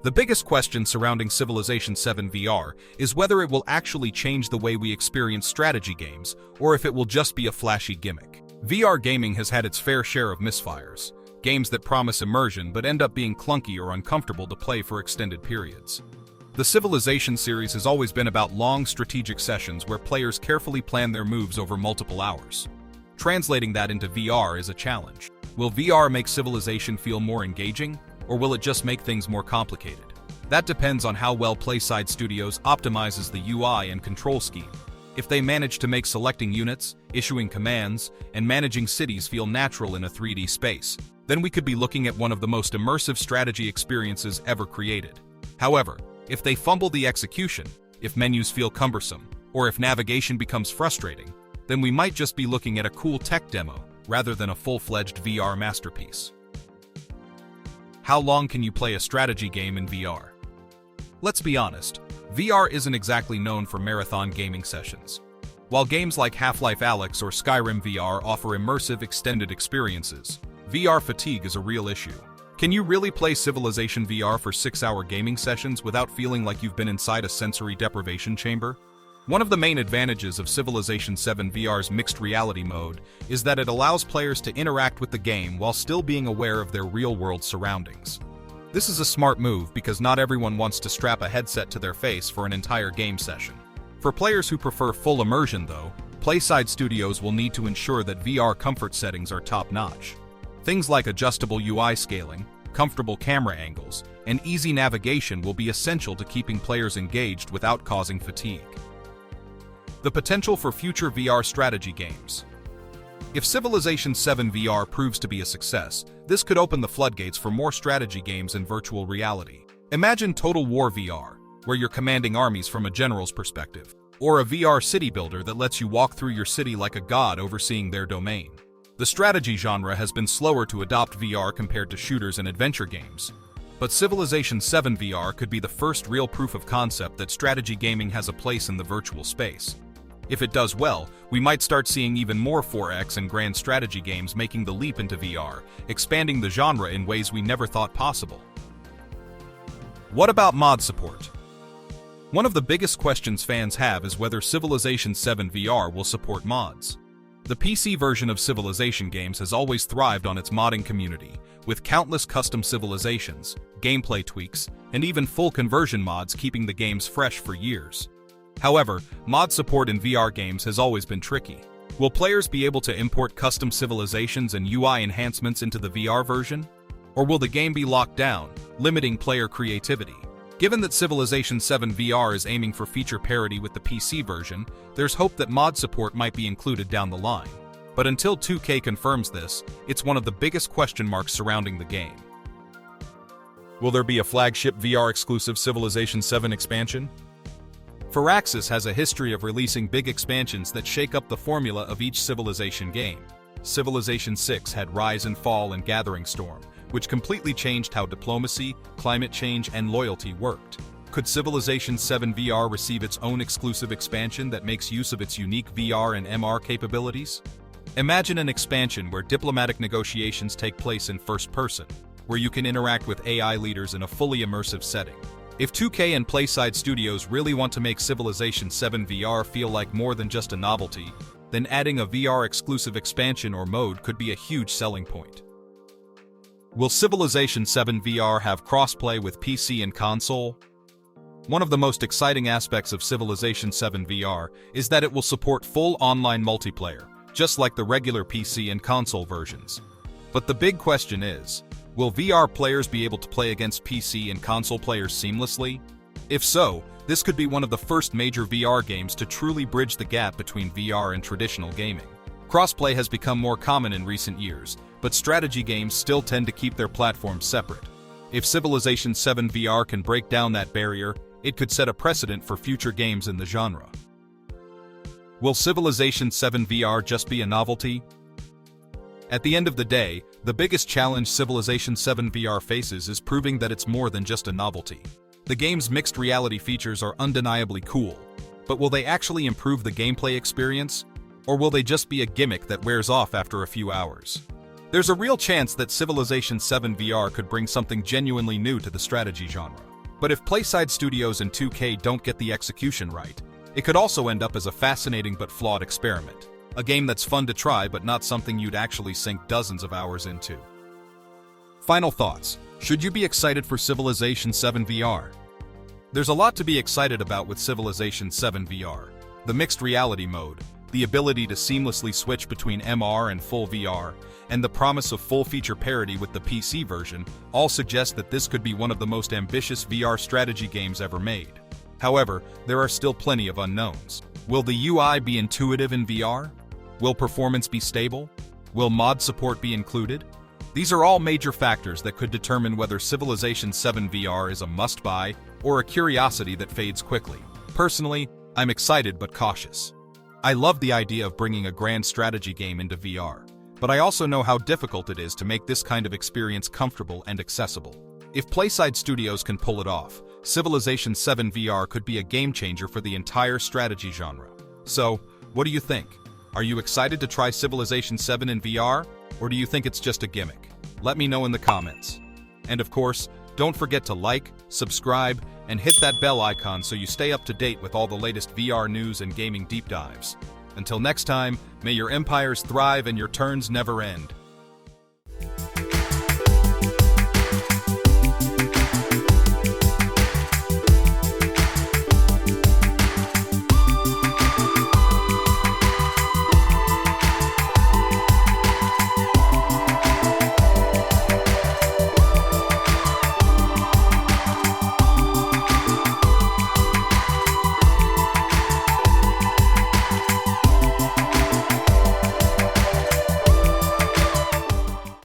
The biggest question surrounding Civilization 7 VR is whether it will actually change the way we experience strategy games, or if it will just be a flashy gimmick. VR gaming has had its fair share of misfires, games that promise immersion but end up being clunky or uncomfortable to play for extended periods. The Civilization series has always been about long strategic sessions where players carefully plan their moves over multiple hours. Translating that into VR is a challenge. Will VR make Civilization feel more engaging, or will it just make things more complicated? That depends on how well PlaySide Studios optimizes the UI and control scheme. If they manage to make selecting units, issuing commands, and managing cities feel natural in a 3D space, then we could be looking at one of the most immersive strategy experiences ever created. However, if they fumble the execution, if menus feel cumbersome, or if navigation becomes frustrating, then we might just be looking at a cool tech demo rather than a full-fledged VR masterpiece. How long can you play a strategy game in VR? Let's be honest, VR isn't exactly known for marathon gaming sessions. While games like Half-Life Alyx or Skyrim VR offer immersive extended experiences, VR fatigue is a real issue. Can you really play Civilization VR for 6-hour gaming sessions without feeling like you've been inside a sensory deprivation chamber? One of the main advantages of Civilization 7 VR's mixed reality mode is that it allows players to interact with the game while still being aware of their real-world surroundings. This is a smart move because not everyone wants to strap a headset to their face for an entire game session. For players who prefer full immersion, though, PlaySide Studios will need to ensure that VR comfort settings are top-notch. Things like adjustable UI scaling, comfortable camera angles, and easy navigation will be essential to keeping players engaged without causing fatigue. The potential for future VR strategy games. If Civilization 7 VR proves to be a success, this could open the floodgates for more strategy games in virtual reality. Imagine Total War VR, where you're commanding armies from a general's perspective, or a VR city builder that lets you walk through your city like a god overseeing their domain. The strategy genre has been slower to adopt VR compared to shooters and adventure games, but Civilization 7 VR could be the first real proof of concept that strategy gaming has a place in the virtual space. If it does well, we might start seeing even more 4X and grand strategy games making the leap into VR, expanding the genre in ways we never thought possible. What about mod support? One of the biggest questions fans have is whether Civilization 7 VR will support mods. The PC version of Civilization games has always thrived on its modding community, with countless custom civilizations, gameplay tweaks, and even full conversion mods keeping the games fresh for years. However, mod support in VR games has always been tricky. Will players be able to import custom civilizations and UI enhancements into the VR version? Or will the game be locked down, limiting player creativity? Given that Civilization 7 VR is aiming for feature parity with the PC version, there's hope that mod support might be included down the line. But until 2K confirms this, it's one of the biggest question marks surrounding the game. Will there be a flagship VR-exclusive Civilization 7 expansion? Firaxis has a history of releasing big expansions that shake up the formula of each Civilization game. Civilization 6 had Rise and Fall and Gathering Storm, which completely changed how diplomacy, climate change, and loyalty worked. Could Civilization 7 VR receive its own exclusive expansion that makes use of its unique VR and MR capabilities? Imagine an expansion where diplomatic negotiations take place in first person, where you can interact with AI leaders in a fully immersive setting. If 2K and PlaySide Studios really want to make Civilization 7 VR feel like more than just a novelty, then adding a VR-exclusive expansion or mode could be a huge selling point. Will Civilization 7 VR have crossplay with PC and console? One of the most exciting aspects of Civilization 7 VR is that it will support full online multiplayer, just like the regular PC and console versions. But the big question is, will VR players be able to play against PC and console players seamlessly? If so, this could be one of the first major VR games to truly bridge the gap between VR and traditional gaming. Crossplay has become more common in recent years, but strategy games still tend to keep their platforms separate. If Civilization 7 VR can break down that barrier, it could set a precedent for future games in the genre. Will Civilization 7 VR just be a novelty? At the end of the day, the biggest challenge Civilization 7 VR faces is proving that it's more than just a novelty. The game's mixed reality features are undeniably cool, but will they actually improve the gameplay experience? Or will they just be a gimmick that wears off after a few hours? There's a real chance that Civilization 7 VR could bring something genuinely new to the strategy genre. But if Playside Studios and 2K don't get the execution right, it could also end up as a fascinating but flawed experiment. A game that's fun to try but not something you'd actually sink dozens of hours into. Final thoughts. Should you be excited for Civilization 7 VR? There's a lot to be excited about with Civilization 7 VR. The mixed reality mode, the ability to seamlessly switch between MR and full VR, and the promise of full-feature parity with the PC version all suggest that this could be one of the most ambitious VR strategy games ever made. However, there are still plenty of unknowns. Will the UI be intuitive in VR? Will performance be stable? Will mod support be included? These are all major factors that could determine whether Civilization 7 VR is a must-buy or a curiosity that fades quickly. Personally, I'm excited but cautious. I love the idea of bringing a grand strategy game into VR, but I also know how difficult it is to make this kind of experience comfortable and accessible. If Playside Studios can pull it off, Civilization 7 VR could be a game-changer for the entire strategy genre. So, what do you think? Are you excited to try Civilization 7 in VR, or do you think it's just a gimmick? Let me know in the comments. And of course, don't forget to like, subscribe, and hit that bell icon so you stay up to date with all the latest VR news and gaming deep dives. Until next time, may your empires thrive and your turns never end.